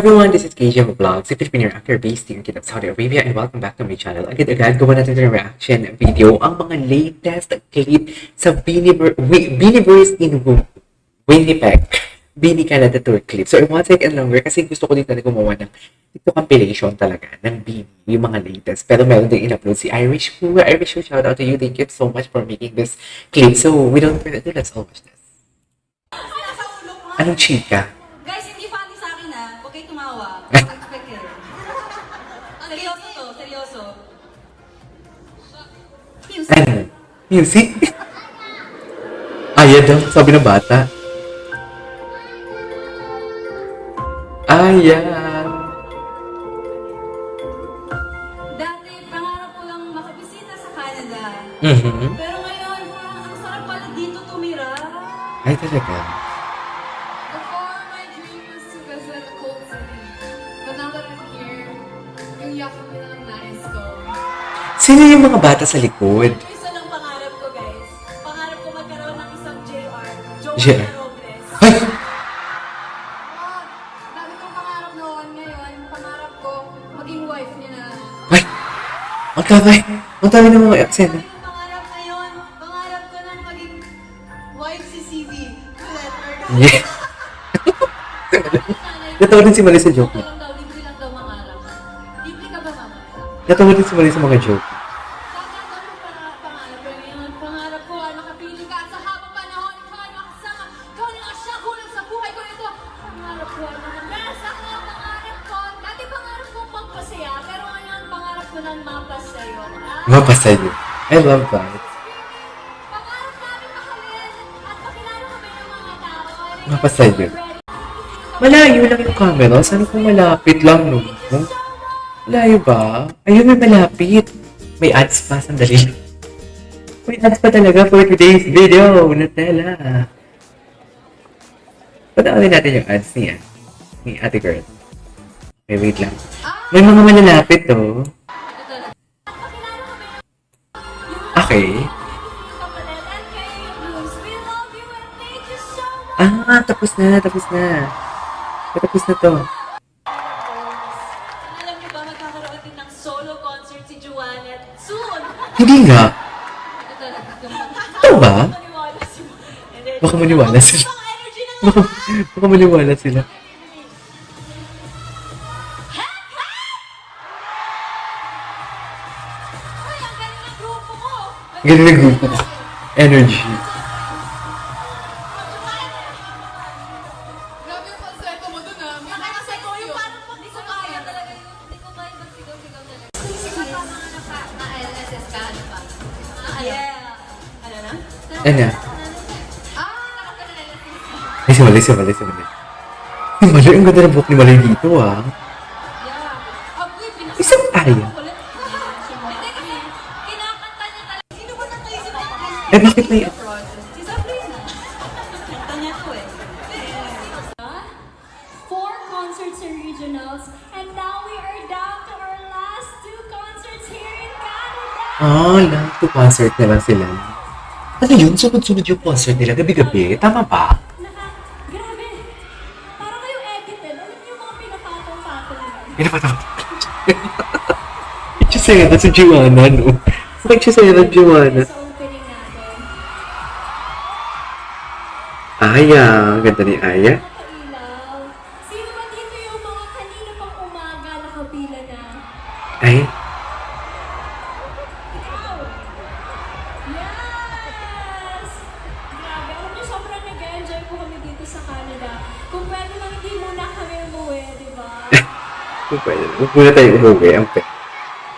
Everyone, this is KJ Vlogs, a Filipino actor based in Kingdom, Saudi Arabia, and welcome back to my channel. Agad-agad, gawa natin ng reaction video ang mga latest clip sa Beaniverse in Winnipeg. Beanie Canada Tour clip. So, I want to take it longer kasi gusto ko dito na gumawa ng ito compilation talaga ng Beanie, yung mga latest. Pero meron din in-upload si Irish Poo. Irish Poo, shout out to you. Thank you so much for making this clip. So, without further ado, let's all watch this. Anong chika? Guys, hindi funny sa akin ha. Huwag kayo tumawa. Expect kayo. Seryoso to, seryoso. Music. Ano? Music? Ayan daw, sabi ng bata. Ayan. Dati, pangarap ko lang makabisita sa Canada. Mhm. Pero ngayon, parang ang sarap pala dito tumira. Ay, talaga. Before, my dream was to visit a cold city. But now that I'm here, yung yakap nila ng nais ko. Sino yung mga bata sa likod? Isa lang pangarap ko, guys. Pangarap ko magkaroon ng isang JR. JR. Joe Robles. Ay! Ah, dami kong pangarap noon. Ngayon, pangarap ko maging wife niya na. Ay! Ang dami ng mga eksena. Yung pangarap ngayon, pangarap ko nang maging wife si CV. Yeah. Natawa din si Mali sa joke niya. Libre lang daw mangarap. Libre ka ba mangarap? Natawa din si Mali sa mga joke. Pangarap ko, nakapili ka at sa habang panahon, ikaw ay makasama. Ikaw ang asyakulan sa buhay ko ito. Pangarap ko, nakabasa ko ang pangarap ko. Dati pangarap ko magpasaya, pero ngayon pangarap ko nang mapasayo. Mapasaya. I love that. Pangarap namin mahalin at makilala kami ng mga tao. Mapasaya. Malayo lang yung camera. Sana kung malapit lang, no? Malayo ba? Ayun, may malapit. May ads pa. Sandali. May ads pa talaga for today's video. Nutella. Panoorin natin yung ads niya. Ni ate girl. Okay, wait lang. May mga malalapit, to. Okay. Tapos na. Tapos na to. Alam niyo ba, magkakaroon din ng solo concert si Juanet soon. Hindi nga. Ito talaga. Ito ba? Maniwala si And then, Baka maniwala sila. ang energy ng Baka maniwala sila. Uy, ang galing ng grupo ko. Galing na grupo ko. Energy. Grabe yung konsepto mo dun ah. May Kasi nakasay ko ko yung yun. parang pag di ko kaya talaga yun. Hindi ko kaya magsigaw-sigaw talaga. Na-LSS ka, ano pa? Yeah. Ano na? Ano? Ah! Ay, si Mali. Si Mali, ang ganda ng buhok ni Mali dito, ah. Yeah. Agoy, Isang aya. Ulit. Hindi kasi, kinakanta niya talaga. Sino ba nakaisip ng Eh, bakit may... Si Sabrina. Kanta niya to eh. 4 concerts and regionals, and now we are down to our last 2 concerts here in Canada. lang. To concert na lang sila. Ano yun? Sunod-sunod yung concert nila. Gabi-gabi. Tama ba? Grabe! Parang kayo edited. Alam niyo yung mga pinapatong-patong yan. Pinapatawa. Itchusera na si Joanna, no? Bakit Itchusera si Joanna? Sa opening natin. Aya. Ang ganda ni Aya. Nakailaw. Sino ba dito yung mga kanina pang umaga nakabila na? Ay. Ikaw! Yes! Grabe. Alam niyo, sobrang nag-enjoy po kami dito sa Canada. Kung pwede lang hindi muna kami umuwi, di ba? Kung pwede. Huwag muna tayo umuwi.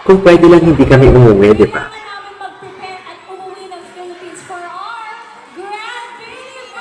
Kung pwede lang hindi kami umuwi, di ba? Kailangan namin mag-prepare at umuwi ng Philippines for our Grand Prix!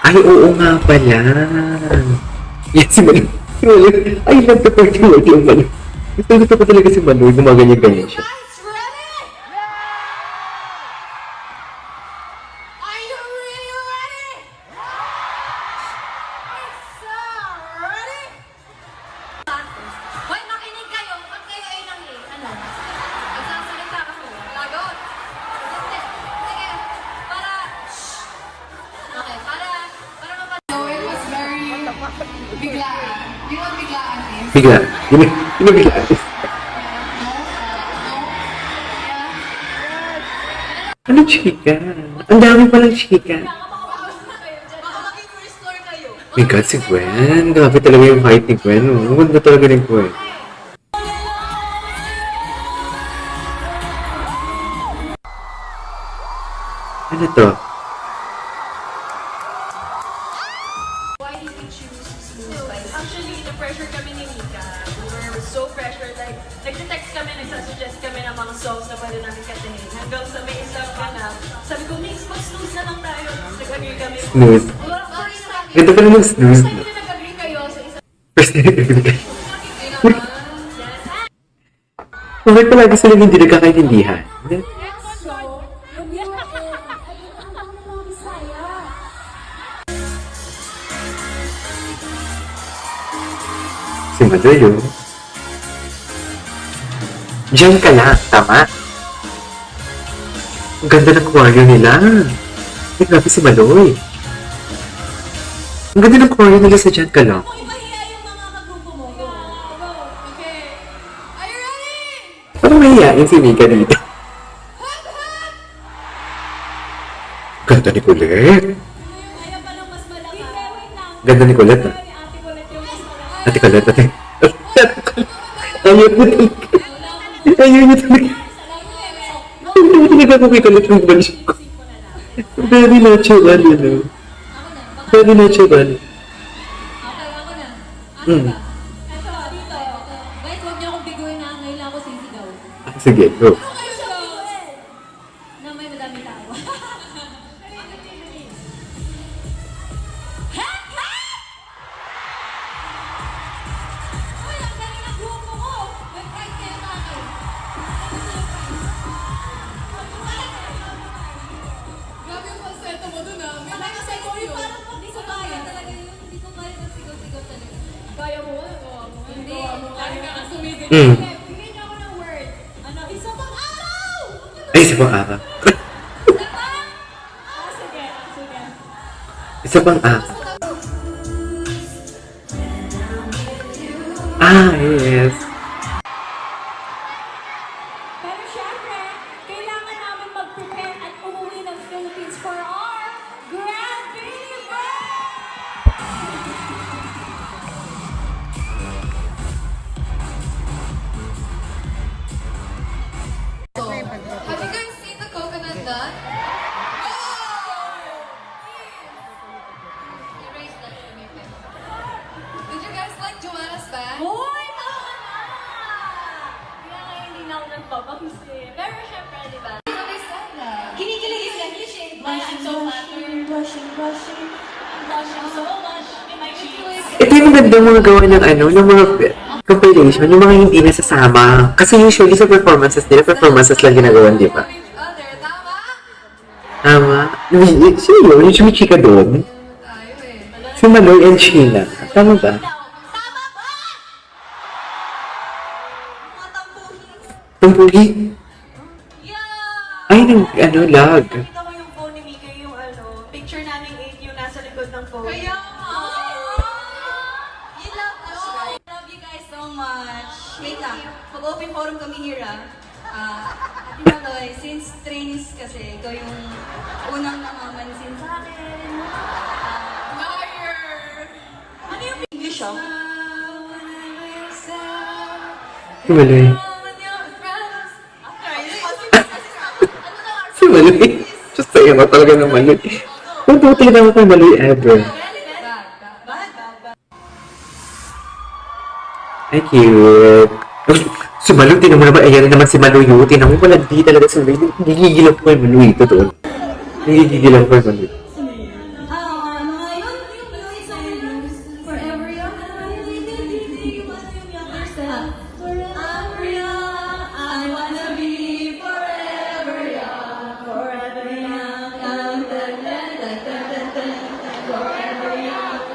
Ay, oo nga pala. Yes, si Maloy. Si Maloy. I love the part yung Maloy. Yung Maloy. Gusto ko talaga si Maloy. Gumaganyan-ganyan siya. Guys, ready? Are you really ready? So, ready? Hoy, makinig kayo. Pag kayo ay ano? Magsasalita ako. Lagot. Hindi. Sige. Para... Okay, para mapag... So, it was very biglaan. Di ba biglaan is? Bigla. Yun ang bigla. Ano chika? Ang dami palang chika. Baka maging first floor kayo. My God, si Gwen. Grabe talaga yung height ni Gwen. Oh. Ang ganda talaga ni Gwen. Ano to? Why did you choose Smooth Spicy? Actually, na-pressure kami ni Mika. We were so pressured. Like, nag-text kami, nagsasuggest kami ng mga songs na pwede namin katahin. Hanggang sa may isang ganap, sabi ko, Mix, mag-snooze na lang tayo. Tapos nag-agree kami. Snooze. Ganda pala ng snooze. First time na nag-agree kayo sa isang First time hindi naman. Bakit palagi sila hindi nagkakaintindihan? Si Madoy, oh. Diyan ka lang, tama? Ang ganda ng choreo nila. Ay, grabe si Madoy. Ang ganda ng choreo nila sa Diyan ka lang. Kung ibahiya yung mga kagrupo mo, go. Go. Okay. Are you ready? Parang mahihain si Mika dito. Ganda ni Colette. Ayaw pa ng mas malaki. Wait lang. Ganda ni Colette, ah. Ate Colette yung mas malaki. Ate Colette, ate. Ayaw niya talaga. Ayaw niya talaga. Hindi ko talaga kung kay Colette yung balisok ko. Very natural, you know. Very natural. Okay, ako na. Hmm. Ito, dito. Guys, huwag niyo akong biguin na ngayon lang ako sisigaw. Sige, go. Kayo siya, Joel. Na may madami tao. Uy, ang galing ng grupo ko! May prize kayo sa akin. Grabe yung falsetto mo dun ah. May nakasay ko yun. Hindi ko kaya talaga yun. Hindi ko kaya magsigaw-sigaw talaga. Kaya mo, gawa mo. Hindi. Gawa mo. Kaya ka sumigil. Hmm. Okay, bigyan niyo ako ng word. Ano? Isa pang araw! Ay, isa pang araw. Sige, sige. Isa pang araw. Ah, yes. Pero syempre, kailangan namin mag-prepare at umuwi ng Philippines for our Grand Finale! Have you guys seen the coconut nut? Erase that from your pen. Did you guys like Joanna's bag? Hoy, tama na! Kaya nga hindi na ako nagpapakisi. Pero syempre, di ba? You understand that? Kinikilig yung English eh. I'm so flattered. Blushing so much. In my cheeks. Ito yung maganda mga gawa ng ano, ng mga compilation, yung mga hindi nasasama. Kasi usually sa performances nila, performances lang ginagawa, di ba? Each other, tama? Tama. Sino yun? Yung sumichika doon? Tayo eh. Si Maloy and Sheena. Tama ba? Tama ba? Tumpugi? Yeah! Ay, ng ano, lag. Nakita ko yung phone ni Mika, yung ano, picture namin 8 yung nasa likod ng phone. Kaya nga. You love us, right? I love you guys so much. Wait lang, mag-open forum kami here Ate Maloy, since trainees kasi, ikaw yung unang namamansin sa akin. Liar! Ano yung English Si Maloy. Si Maloy. Just say mo talaga ng Maloy. Kung tuloy na ako kay Maloy ever. Ay, cute. Si Maloy, tinan mo naman, ayan naman si Maloy yun. Tinan mo, wala di talaga si Maloy. Nagigigilan ko kay Maloy. Totoo. Nagigilan ko kay Maloy. Forever young. I wanna be forever young. Forever young. Forever young.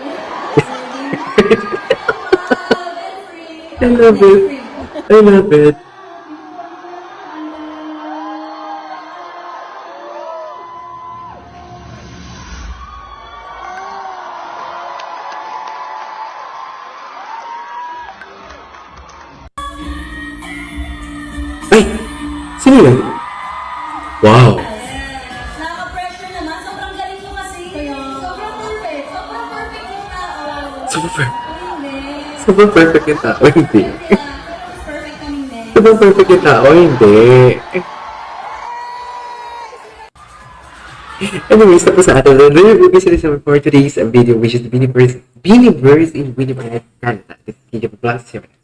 I love it. I love it. Ay! Sino yun? Wow! Nakaka-pressure naman. Sobrang galing mo kasi. Sobrang perfect. Sobrang perfect yung tao. Super, Hindi. super perfect yung tao, hindi. Mas perfect kami din. Super perfect yung tao, hindi. Anyways, tapos sa atin. Review for today's video, which is Beanie Birds in Winnie Canada. This is Kija Plus.